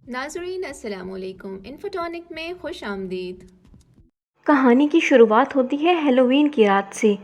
नाज़रीन अस्सलाम वालेकुम। इन्फोटॉनिक में खुश आमदीद। कहानी की शुरुआत होती है हैलोवीन की रात से।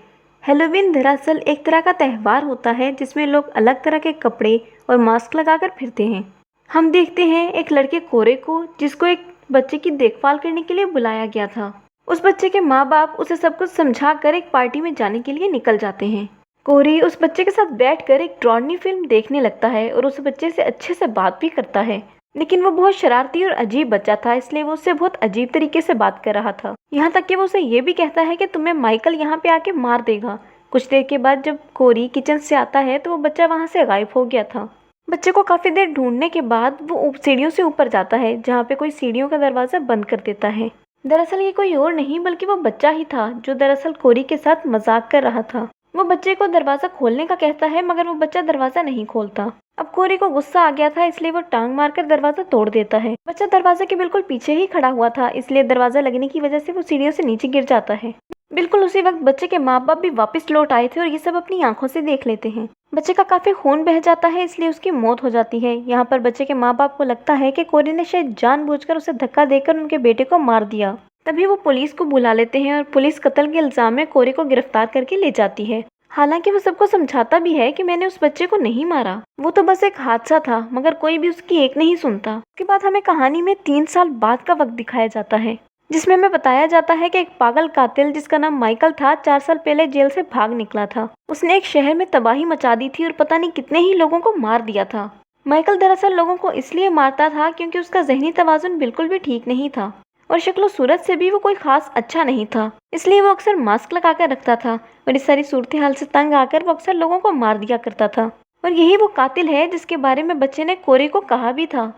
हैलोवीन दरअसल एक तरह का त्यौहार होता है जिसमें लोग अलग तरह के कपड़े और मास्क लगाकर फिरते हैं। हम देखते हैं एक लड़के कोरे को जिसको एक बच्चे की देखभाल करने के लिए बुलाया गया था। उस बच्चे के माँ बाप उसे सब कुछ समझा कर एक पार्टी में जाने के लिए निकल जाते हैं। कोरी उस बच्चे के साथ बैठकर एक ड्रावनी फिल्म देखने लगता है और उस बच्चे से अच्छे से बात भी करता है। लेकिन वो बहुत शरारती और अजीब बच्चा था, इसलिए वो उससे बहुत अजीब तरीके से बात कर रहा था। यहाँ तक कि वो उसे ये भी कहता है कि तुम्हें माइकल यहाँ पे आके मार देगा। कुछ देर के बाद जब कोरी किचन से आता है तो वो बच्चा वहाँ से गायब हो गया था। बच्चे को काफी देर ढूंढने के बाद वो सीढ़ियों से ऊपर जाता है, जहाँ पे कोई सीढ़ियों का दरवाजा बंद कर देता है। दरअसल ये कोई और नहीं बल्कि वो बच्चा ही था जो दरअसल कोरी के साथ मजाक कर रहा था। वो बच्चे को दरवाजा खोलने का कहता है, मगर वो बच्चा दरवाजा नहीं खोलता। अब कोरी को गुस्सा आ गया था, इसलिए वो टांग मारकर दरवाजा तोड़ देता है। बच्चा दरवाजे के बिल्कुल पीछे ही खड़ा हुआ था, इसलिए दरवाजा लगने की वजह से वो सीढ़ियों से नीचे गिर जाता है। बिल्कुल उसी वक्त बच्चे के माँ बाप भी वापस लौट आए थे और ये सब अपनी आंखों से देख लेते हैं। बच्चे का काफी खून बह जाता है, इसलिए उसकी मौत हो जाती है। यहाँ पर बच्चे के माँ बाप को लगता है कि कोरी ने शायद जानबूझकर उसे धक्का देकर उनके बेटे को मार दिया। तभी वो पुलिस को बुला लेते हैं और पुलिस कत्ल के इल्जाम में कोरी को गिरफ्तार करके ले जाती है। हालांकि वो सबको समझाता भी है कि मैंने उस बच्चे को नहीं मारा, वो तो बस एक हादसा था, मगर कोई भी उसकी एक नहीं सुनता। उसके बाद हमें कहानी में 3 साल बाद का वक्त दिखाया जाता है, जिसमें हमें बताया जाता है कि एक पागल कातिल जिसका नाम माइकल था 4 साल पहले जेल से भाग निकला था। उसने एक शहर में तबाही मचा दी थी और पता नहीं कितने ही लोगों को मार दिया था। माइकल दरअसल लोगों को इसलिए मारता था क्योंकि उसका जहनी तवाजुन बिल्कुल भी ठीक नहीं था और शक्लो सूरत से भी वो कोई खास अच्छा नहीं था, इसलिए वो अक्सर मास्क लगाकर रखता था और इस सारी सूरत हाल से तंग आकर वो अक्सर लोगों को मार दिया करता था। और यही वो कातिल है जिसके बारे में बच्चे ने कोरी को कहा भी था।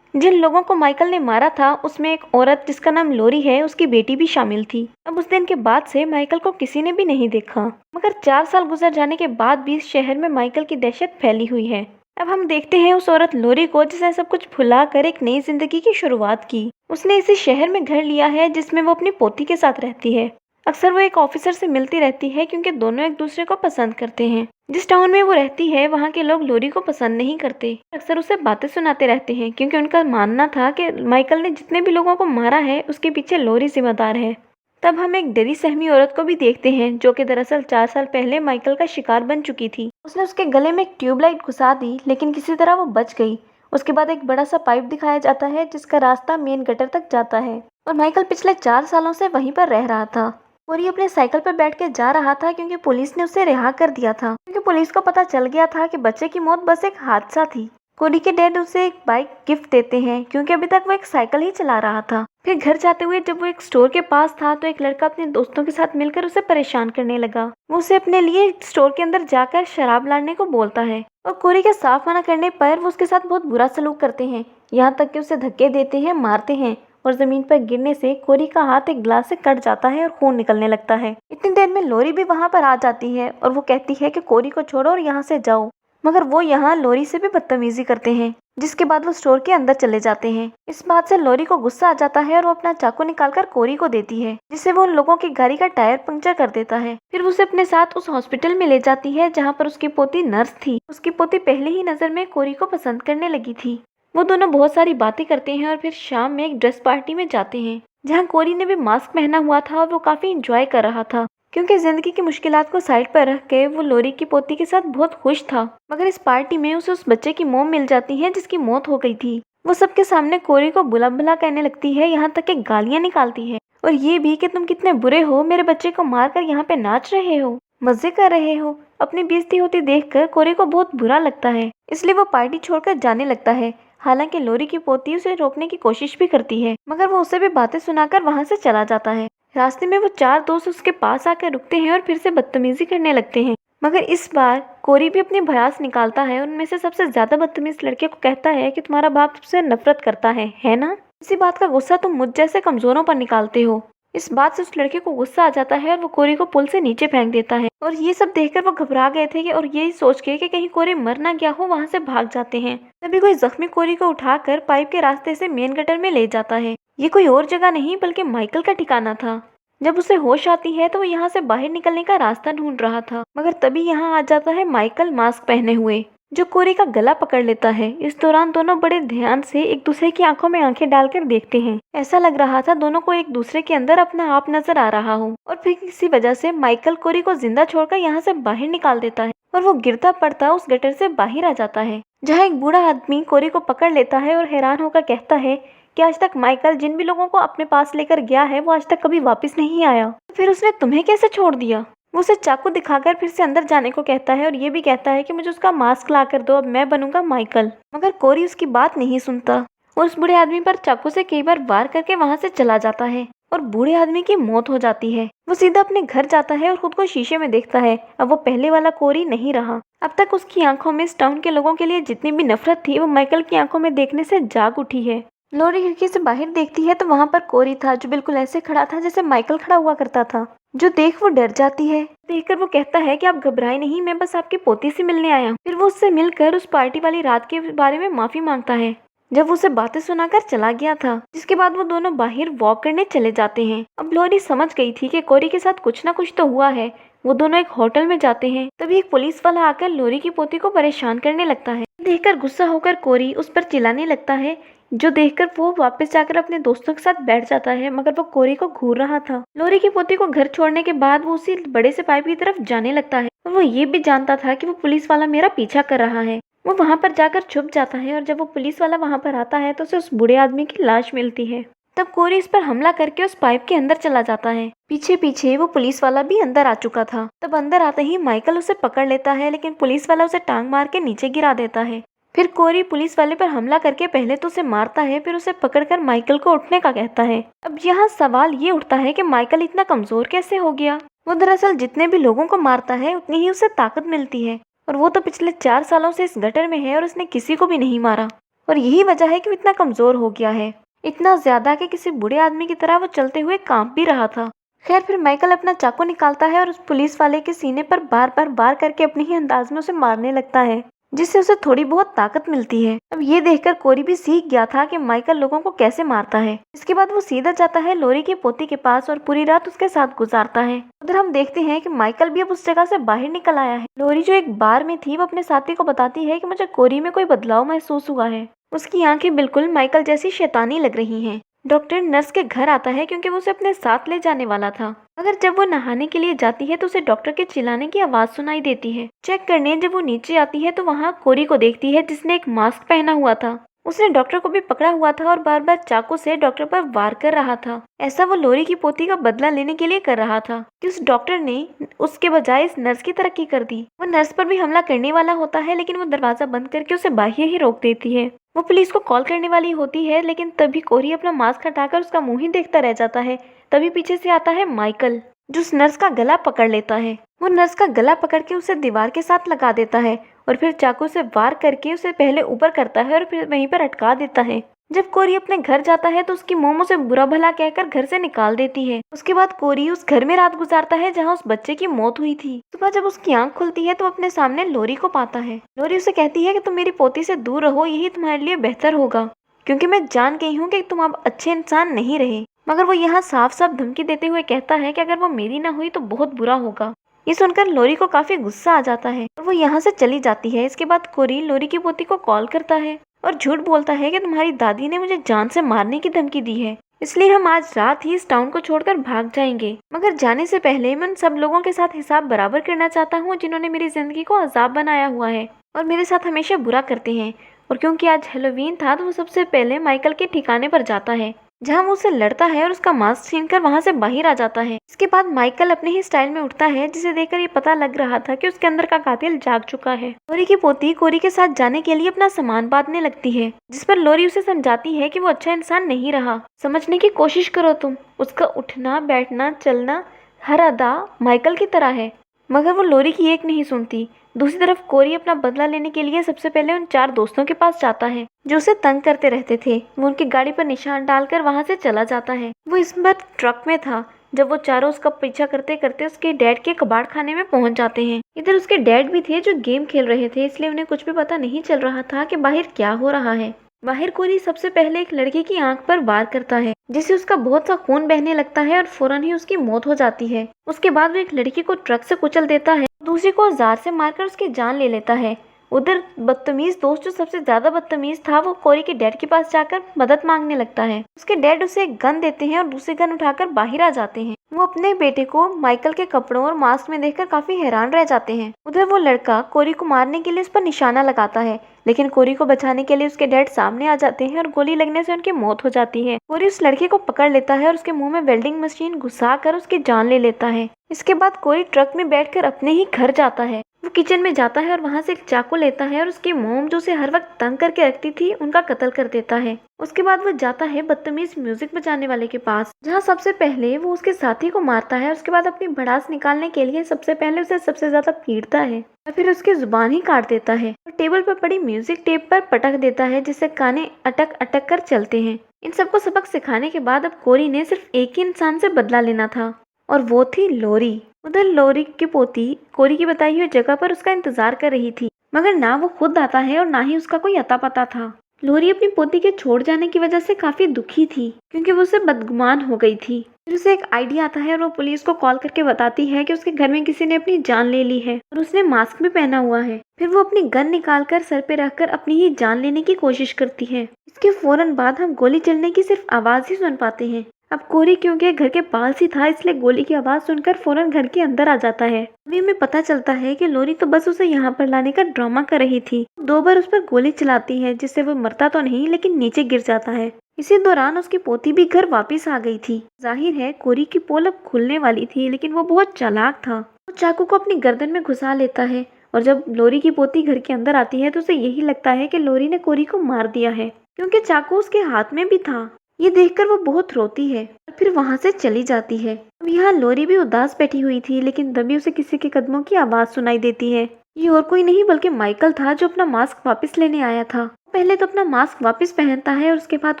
जिन लोगों को माइकल ने मारा था उसमें एक औरत जिसका नाम लोरी है, उसकी बेटी भी शामिल थी। अब उस दिन के बाद से माइकल को किसी ने भी नहीं देखा, मगर 4 साल गुजर जाने के बाद भी इस शहर में माइकल की दहशत फैली हुई है। अब हम देखते हैं उस औरत लोरी को जिसने सब कुछ भुला कर एक नई जिंदगी की शुरुआत की। उसने इसी शहर में घर लिया है जिसमें वो अपनी पोती के साथ रहती है। अक्सर वो एक ऑफिसर से मिलती रहती है क्योंकि दोनों एक दूसरे को पसंद करते हैं। जिस टाउन में वो रहती है वहाँ के लोग लोरी को पसंद नहीं करते, अक्सर उसे बातें सुनाते रहते हैं क्योंकि उनका मानना था कि माइकल ने जितने भी लोगों को मारा है उसके पीछे लोरी जिम्मेदार है। तब हम एक डरी सहमी औरत को भी देखते हैं जो कि दरअसल 4 साल पहले माइकल का शिकार बन चुकी थी। उसने उसके गले में एक ट्यूबलाइट घुसा दी, लेकिन किसी तरह वो बच गई। उसके बाद एक बड़ा सा पाइप दिखाया जाता है जिसका रास्ता मेन गटर तक जाता है और माइकल पिछले 4 सालों से वहीं पर रह रहा था। कोरी अपने साइकिल पर बैठ के जा रहा था क्योंकि पुलिस ने उसे रिहा कर दिया था, क्योंकि पुलिस को पता चल गया था कि बच्चे की मौत बस एक हादसा थी। कोरी के डैड उसे एक बाइक गिफ्ट देते हैं क्योंकि अभी तक वो एक साइकिल ही चला रहा था। फिर घर जाते हुए जब वो एक स्टोर के पास था तो एक लड़का अपने दोस्तों के साथ मिलकर उसे परेशान करने लगा। वो उसे अपने लिए स्टोर के अंदर जाकर शराब लाने को बोलता है और कोरी के साफ मना करने पर वो उसके साथ बहुत बुरा सलूक करते हैं, यहाँ तक कि उसे धक्के देते हैं, मारते हैं और जमीन पर गिरने से कोरी का हाथ एक ग्लास से कट जाता है और खून निकलने लगता है। इतनी देर में लोरी भी वहाँ पर आ जाती है और वो कहती है कि कोरी को छोड़ो और यहाँ से जाओ, मगर वो यहाँ लोरी से भी बदतमीजी करते हैं, जिसके बाद वो स्टोर के अंदर चले जाते हैं। इस बात से लोरी को गुस्सा आ जाता है और वो अपना चाकू निकालकर कोरी को देती है, जिससे वो उन लोगों की गाड़ी का टायर पंक्चर कर देता है। फिर वो उसे अपने साथ उस हॉस्पिटल में ले जाती है जहाँ पर उसकी पोती नर्स थी। उसकी पोती पहले ही नजर में कोरी को पसंद करने लगी थी। वो दोनों बहुत सारी बातें करते हैं और फिर शाम में एक ड्रेस पार्टी में जाते हैं जहाँ कोरी ने भी मास्क पहना हुआ था और वो काफी इंजॉय कर रहा था क्योंकि जिंदगी की मुश्किलात को साइड पर रख के वो लोरी की पोती के साथ बहुत खुश था। मगर इस पार्टी में उसे उस बच्चे की मोम मिल जाती है जिसकी मौत हो गई थी। वो सबके सामने कोरी को बुला बुला कहने लगती है, यहाँ तक कि गालियां निकालती है और ये भी कि तुम कितने बुरे हो, मेरे बच्चे को मारकर यहाँ पे नाच रहे हो, मजे कर रहे हो। अपनी बेइज्जती होती देखकर कोरी को बहुत बुरा लगता है, इसलिए वो पार्टी छोड़कर जाने लगता है। हालांकि लोरी की पोती उसे रोकने की कोशिश भी करती है, मगर वो उसे भी बातें सुनाकर वहां से चला जाता है। रास्ते में वो 4 दोस्त उसके पास आकर रुकते हैं और फिर से बदतमीजी करने लगते हैं, मगर इस बार कोरी भी अपनी भड़ास निकालता है। उनमें से सबसे ज्यादा बदतमीज लड़के को कहता है कि तुम्हारा बाप तुमसे नफरत करता है ना? इसी बात का गुस्सा तुम मुझ जैसे कमजोरों पर निकालते हो। इस बात से उस लड़के को गुस्सा आ जाता है और वो कोरी को पुल से नीचे फेंक देता है। और ये सब देखकर वो घबरा गए थे और यही सोच के कि कहीं कोरी मर ना गया हो, वहां से भाग जाते हैं। तभी कोई जख्मी कोरी को उठाकर पाइप के रास्ते से मेन गटर में ले जाता है। ये कोई और जगह नहीं बल्कि माइकल का ठिकाना था। जब उसे होश आती है तो वो यहाँ से बाहर निकलने का रास्ता ढूंढ रहा था, मगर तभी यहाँ आ जाता है माइकल मास्क पहने हुए, जो कोरी का गला पकड़ लेता है। इस दौरान दोनों बड़े ध्यान से एक दूसरे की आंखों में आंखें डालकर देखते हैं। ऐसा लग रहा था दोनों को एक दूसरे के अंदर अपना आप नजर आ रहा हो। और फिर किसी वजह से माइकल कोरी को जिंदा छोड़कर यहाँ से बाहर निकाल देता है और वो गिरता पड़ता उस गटर से बाहर आ जाता है, जहाँ एक बूढ़ा आदमी कोरी को पकड़ लेता है और हैरान होकर कहता है कि आज तक माइकल जिन भी लोगों को अपने पास लेकर गया है वो आज तक कभी वापस नहीं आया, फिर उसने तुम्हें कैसे छोड़ दिया। वो उसे चाकू दिखाकर फिर से अंदर जाने को कहता है और ये भी कहता है कि मुझे उसका मास्क ला कर दो, अब मैं बनूंगा माइकल। मगर कोरी उसकी बात नहीं सुनता और उस बूढ़े आदमी पर चाकू से कई बार वार करके वहाँ से चला जाता है और बूढ़े आदमी की मौत हो जाती है। वो सीधा अपने घर जाता है और खुद को शीशे में देखता है। अब वो पहले वाला कोरी नहीं रहा। अब तक उसकी आंखों में इस टाउन के लोगों के लिए जितनी भी नफरत थी वो माइकल की आंखों में देखने से जाग उठी है। लोरी खिड़की से बाहर देखती है तो वहाँ पर कोरी था, जो बिल्कुल ऐसे खड़ा था जैसे माइकल खड़ा हुआ करता था। जो देख वो डर जाती है। देखकर वो कहता है कि आप घबराए नहीं, मैं बस आपकी पोती से मिलने आया हूँ। फिर वो उससे मिलकर उस पार्टी वाली रात के बारे में माफी मांगता है जब उसे बातें सुनाकर चला गया था, जिसके बाद वो दोनों बाहर वॉक करने चले जाते हैं। अब लोरी समझ गई थी कि कोरी के साथ कुछ ना कुछ तो हुआ है। वो दोनों एक होटल में जाते हैं। तभी एक पुलिस वाला आकर लोरी की पोती को परेशान करने लगता है। देखकर गुस्सा होकर कोरी उस पर चिल्लाने लगता है, जो देखकर वो वापस जाकर अपने दोस्तों के साथ बैठ जाता है। मगर वो कोरी को घूर रहा था। लोरी की पोती को घर छोड़ने के बाद वो उसी बड़े से पाइप की तरफ जाने लगता है और वो ये भी जानता था कि वो पुलिस वाला मेरा पीछा कर रहा है। वो वहाँ पर जाकर छुप जाता है और जब वो पुलिस वाला वहाँ पर आता है तो उसे उस बूढ़े आदमी की लाश मिलती है। तब कोरी इस पर हमला करके उस पाइप के अंदर चला जाता है। पीछे पीछे वो पुलिस वाला भी अंदर आ चुका था। तब अंदर आते ही माइकल उसे पकड़ लेता है, लेकिन पुलिस वाला उसे टांग मार के नीचे गिरा देता है। फिर कोरी पुलिस वाले पर हमला करके पहले तो उसे मारता है, फिर उसे पकड़कर माइकल को उठने का कहता है। अब यहाँ सवाल ये उठता है कि माइकल इतना कमजोर कैसे हो गया। वो दरअसल जितने भी लोगों को मारता है उतनी ही उसे ताकत मिलती है और वो तो पिछले 4 सालों से इस गटर में है और उसने किसी को भी नहीं मारा और यही वजह है कि वो इतना कमजोर हो गया है, इतना ज्यादा कि किसी बूढ़े आदमी की तरह वो चलते हुए कांप भी रहा था। खैर फिर माइकल अपना चाकू निकालता है और उस पुलिस वाले के सीने पर बार बार वार करके अपने ही अंदाज में उसे मारने लगता है, जिससे उसे थोड़ी बहुत ताकत मिलती है। अब ये देखकर कोरी भी सीख गया था कि माइकल लोगों को कैसे मारता है। इसके बाद वो सीधा जाता है लोरी की पोती के पास और पूरी रात उसके साथ गुजारता है। उधर हम देखते हैं कि माइकल भी अब उस जगह से बाहर निकल आया है। लोरी जो एक बार में थी वो अपने साथी को बताती है कि मुझे कोरी में कोई बदलाव महसूस हुआ है। उसकी आंखें बिल्कुल माइकल जैसी शैतानी लग रही हैं। डॉक्टर नर्स के घर आता है क्योंकि वो उसे अपने साथ ले जाने वाला था, मगर जब वो नहाने के लिए जाती है तो उसे डॉक्टर के चिल्लाने की आवाज सुनाई देती है। चेक करने जब वो नीचे आती है तो वहाँ कोरी को देखती है, जिसने एक मास्क पहना हुआ था। उसने डॉक्टर को भी पकड़ा हुआ था और बार बार चाकू से डॉक्टर पर वार कर रहा था। ऐसा वो लोरी की पोती का बदला लेने के लिए कर रहा था कि उस डॉक्टर ने उसके बजाय इस नर्स की तरक्की कर दी। वो नर्स पर भी हमला करने वाला होता है, लेकिन वो दरवाजा बंद करके उसे बाहर ही रोक देती है। वो पुलिस को कॉल करने वाली होती है, लेकिन तभी कोरी अपना मास्क हटाकर उसका मुंह ही देखता रह जाता है। तभी पीछे से आता है माइकल, जो उस नर्स का गला पकड़ लेता है। वो नर्स का गला पकड़ के उसे दीवार के साथ लगा देता है और फिर चाकू से वार करके उसे पहले ऊपर करता है और फिर वहीं पर अटका देता है। जब कोरी अपने घर जाता है तो उसकी मोम उसे बुरा भला कहकर घर से निकाल देती है। उसके बाद कोरी उस घर में रात गुजारता है जहाँ उस बच्चे की मौत हुई थी। सुबह जब उसकी आंख खुलती है तो अपने सामने लोरी को पाता है। लोरी उसे कहती है कि तुम मेरी पोती से दूर रहो, यही तुम्हारे लिए बेहतर होगा, क्योंकि मैं जान गई हूँ कि तुम अब अच्छे इंसान नहीं रहे। मगर वो यहाँ साफ साफ धमकी देते हुए कहता है कि अगर वो मेरी ना हुई तो बहुत बुरा होगा। ये सुनकर लोरी को काफी गुस्सा आ जाता है और वो यहाँ से चली जाती है। इसके बाद कोरी लोरी की पोती को कॉल करता है और झूठ बोलता है कि तुम्हारी दादी ने मुझे जान से मारने की धमकी दी है, इसलिए हम आज रात ही इस टाउन को छोड़कर भाग जाएंगे। मगर जाने से पहले मैं उन सब लोगों के साथ हिसाब बराबर करना चाहता हूँ जिन्होंने मेरी जिंदगी को अजाब बनाया हुआ है और मेरे साथ हमेशा बुरा करते हैं। और क्योंकि आज हेलोवीन था तो वो सबसे पहले माइकल के ठिकाने पर जाता है, जहाँ वो उसे लड़ता है और उसका मास्क छीनकर वहाँ से बाहर आ जाता है। इसके बाद माइकल अपने ही स्टाइल में उठता है, जिसे देखकर ये पता लग रहा था कि उसके अंदर का कातिल जाग चुका है। लोरी की पोती कोरी के साथ जाने के लिए अपना सामान बांधने लगती है, जिस पर लोरी उसे समझाती है कि वो अच्छा इंसान नहीं रहा, समझने की कोशिश करो तुम। उसका उठना बैठना चलना हर अदा माइकल की तरह है, मगर वो लोरी की एक नहीं सुनती। दूसरी तरफ कोरी अपना बदला लेने के लिए सबसे पहले उन 4 दोस्तों के पास जाता है जो उसे तंग करते रहते थे। वो उनकी गाड़ी पर निशान डालकर वहां से चला जाता है। वो इस बार ट्रक में था जब वो चारों उसका पीछा करते करते उसके डैड के कबाड़ खाने में पहुंच जाते हैं। इधर उसके डैड भी थे जो गेम खेल रहे थे, इसलिए उन्हें कुछ भी पता नहीं चल रहा था कि बाहर क्या हो रहा है। बाहर कोरी सबसे पहले एक लड़के की आंख पर वार करता है, जिससे उसका बहुत सा खून बहने लगता है और फौरन ही उसकी मौत हो जाती है। उसके बाद वो एक लड़की को ट्रक से कुचल देता है, दूसरी को औजार से मारकर उसकी जान ले लेता है उधर बदतमीज दोस्त जो सबसे ज्यादा बदतमीज था वो कोरी के डैड के पास जाकर मदद मांगने लगता है। उसके डैड उसे एक गन देते हैं और दूसरी गन उठाकर बाहर आ जाते हैं। वो अपने बेटे को माइकल के कपड़ों और मास्क में देखकर काफी हैरान रह जाते हैं। उधर वो लड़का कोरी को मारने के लिए उस पर निशाना लगाता है, लेकिन कोरी को बचाने के लिए उसके डैड सामने आ जाते हैं और गोली लगने से उनकी मौत हो जाती है। कोरी उस लड़के को पकड़ लेता है और उसके मुंह में वेल्डिंग मशीन घुसाकर उसकी जान ले लेता है। इसके बाद कोरी ट्रक में बैठकर अपने ही घर जाता है। वो किचन में जाता है और वहां से एक चाकू लेता है और उसकी मोम जो उसे हर वक्त तंग करके रखती थी उनका कत्ल कर देता है। उसके बाद वो जाता है बदतमीज म्यूजिक बजाने वाले के पास, जहाँ सबसे पहले वो उसके साथी को मारता है। उसके बाद अपनी भड़ास निकालने के लिए सबसे पहले उसे सबसे ज्यादा पीटता है और फिर उसकी जुबान ही काट देता है और टेबल पर पड़ी म्यूजिक टेप पर पटक देता है, जिससे गाने अटक अटक कर चलते हैं। इन सबको सबक सिखाने के बाद अब कोरी ने सिर्फ एक ही इंसान से बदला लेना था और वो थी लोरी। उधर लोरी की पोती कोरी की बताई हुई जगह पर उसका इंतजार कर रही थी, मगर ना वो खुद आता है और ना ही उसका कोई अता पता था। लोरी अपनी पोती के छोड़ जाने की वजह से काफी दुखी थी, क्योंकि वो उससे बदगुमान हो गई थी। फिर उसे एक आइडिया आता है और वो पुलिस को कॉल करके बताती है कि उसके घर में किसी ने अपनी जान ले ली है और उसने मास्क भी पहना हुआ है। फिर वो अपनी गन निकालकर सर पे रखकर अपनी ही जान लेने की कोशिश करती है। इसके फौरन बाद हम गोली चलने की सिर्फ आवाज ही सुन पाते हैं। अब कोरी क्योंकि घर के पास ही था, इसलिए गोली की आवाज सुनकर फौरन घर के अंदर आ जाता है। अभी हमें पता चलता है कि लोरी तो बस उसे यहाँ पर लाने का ड्रामा कर रही थी। 2 बार उस पर गोली चलाती है, जिससे वो मरता तो नहीं लेकिन नीचे गिर जाता है। इसी दौरान उसकी पोती भी घर वापस आ गई थी। जाहिर है कोरी की पोल अब खुलने वाली थी, लेकिन वो बहुत चालाक था। वो चाकू को अपनी गर्दन में घुसा लेता है और जब लोरी की पोती घर के अंदर आती है तो उसे यही लगता है कि लोरी ने कोरी को मार दिया है, क्योंकि चाकू उसके हाथ में भी था। ये देखकर वो बहुत रोती है और फिर वहां से चली जाती है। अब यहाँ लोरी भी उदास बैठी हुई थी, लेकिन तभी उसे किसी के कदमों की आवाज सुनाई देती है। ये और कोई नहीं बल्कि माइकल था, जो अपना मास्क वापस लेने आया था। पहले तो अपना मास्क वापस पहनता है और उसके बाद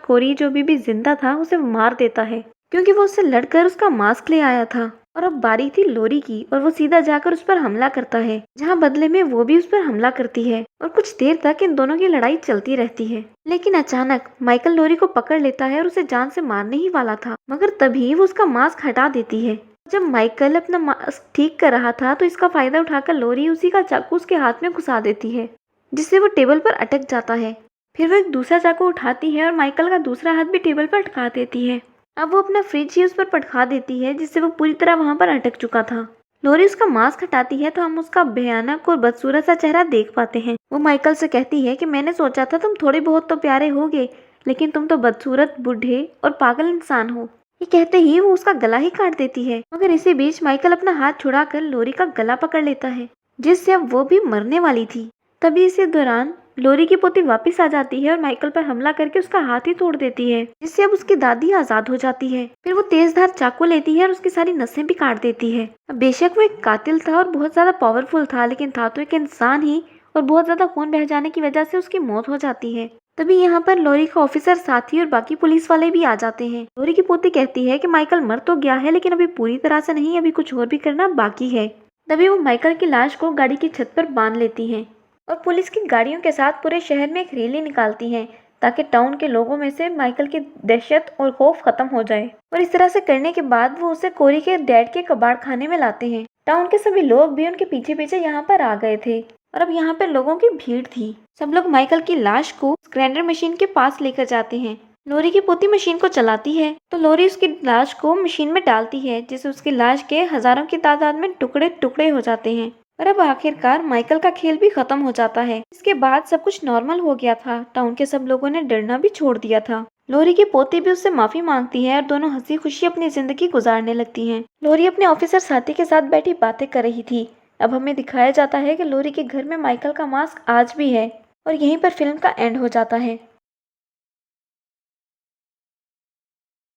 कोरी जो भी जिंदा था उसे मार देता है, क्योंकि वो उससे लड़कर उसका मास्क ले आया था। और अब बारी थी लोरी की और वो सीधा जाकर उस पर हमला करता है, जहाँ बदले में वो भी उस पर हमला करती है और कुछ देर तक इन दोनों की लड़ाई चलती रहती है। लेकिन अचानक माइकल लोरी को पकड़ लेता है और उसे जान से मारने ही वाला था, मगर तभी वो उसका मास्क हटा देती है। जब माइकल अपना मास्क ठीक कर रहा था तो इसका फायदा उठाकर लोरी उसी का चाकू उसके हाथ में घुसा देती है, जिससे वो टेबल पर अटक जाता है। फिर वो एक दूसरा चाकू उठाती है और माइकल का दूसरा हाथ भी टेबल पर अटका देती है। अब वो अपना फ्रिज ही उस पर पटका देती है, जिससे वो पूरी तरह वहां पर अटक चुका था। लोरी उसका मास्क हटाती है तो हम उसका भयानक और बदसूरत सा चेहरा देख पाते हैं। वो माइकल से कहती है कि मैंने सोचा था तुम थोड़े बहुत तो प्यारे होगे, लेकिन तुम तो बदसूरत, बूढ़े और पागल इंसान हो। ये कहते ही वो उसका गला ही काट देती है, मगर इसी बीच माइकल अपना हाथ छुड़ाकर लोरी का गला पकड़ लेता है, जिससे अब वो भी मरने वाली थी। तभी इसी दौरान लोरी की पोती वापस आ जाती है और माइकल पर हमला करके उसका हाथ ही तोड़ देती है, जिससे अब उसकी दादी आजाद हो जाती है। फिर वो तेजधार चाकू लेती है और उसकी सारी नसें भी काट देती है। अब बेशक वो एक कातिल था और बहुत ज्यादा पावरफुल था, लेकिन था तो एक इंसान ही, और बहुत ज्यादा खून बह जाने की वजह से उसकी मौत हो जाती है। तभी यहाँ पर लोरी का ऑफिसर साथी और बाकी पुलिस वाले भी आ जाते हैं। लोरी की पोती कहती है कि माइकल मर तो गया है, लेकिन अभी पूरी तरह से नहीं, अभी कुछ और भी करना बाकी है। तभी वो माइकल की लाश को गाड़ी की छत पर बांध लेती है और पुलिस की गाड़ियों के साथ पूरे शहर में एक रैली निकालती हैं, ताकि टाउन के लोगों में से माइकल की दहशत और खौफ खत्म हो जाए। और इस तरह से करने के बाद वो उसे कोरी के डैड के कबाड़ खाने में लाते हैं। टाउन के सभी लोग भी उनके पीछे पीछे यहाँ पर आ गए थे और अब यहाँ पर लोगों की भीड़ थी। सब लोग माइकल की लाश को ग्राइंडर मशीन के पास लेकर जाते हैं। लोरी की पोती मशीन को चलाती है तो लोरी उसकी लाश को मशीन में डालती है, जिससे उसकी लाश के हजारों की तादाद में टुकड़े टुकड़े हो जाते हैं। और अब आखिरकार माइकल का खेल भी खत्म हो जाता है। इसके बाद सब कुछ नॉर्मल हो गया था। टाउन के सब लोगों ने डरना भी छोड़ दिया था। लोरी की पोती भी उससे माफी मांगती है और दोनों हंसी खुशी अपनी जिंदगी गुजारने लगती हैं। लोरी अपने ऑफिसर साथी के साथ बैठी बातें कर रही थी। अब हमें दिखाया जाता है कि लोरी के घर में माइकल का मास्क आज भी है और यहीं पर फिल्म का एंड हो जाता है।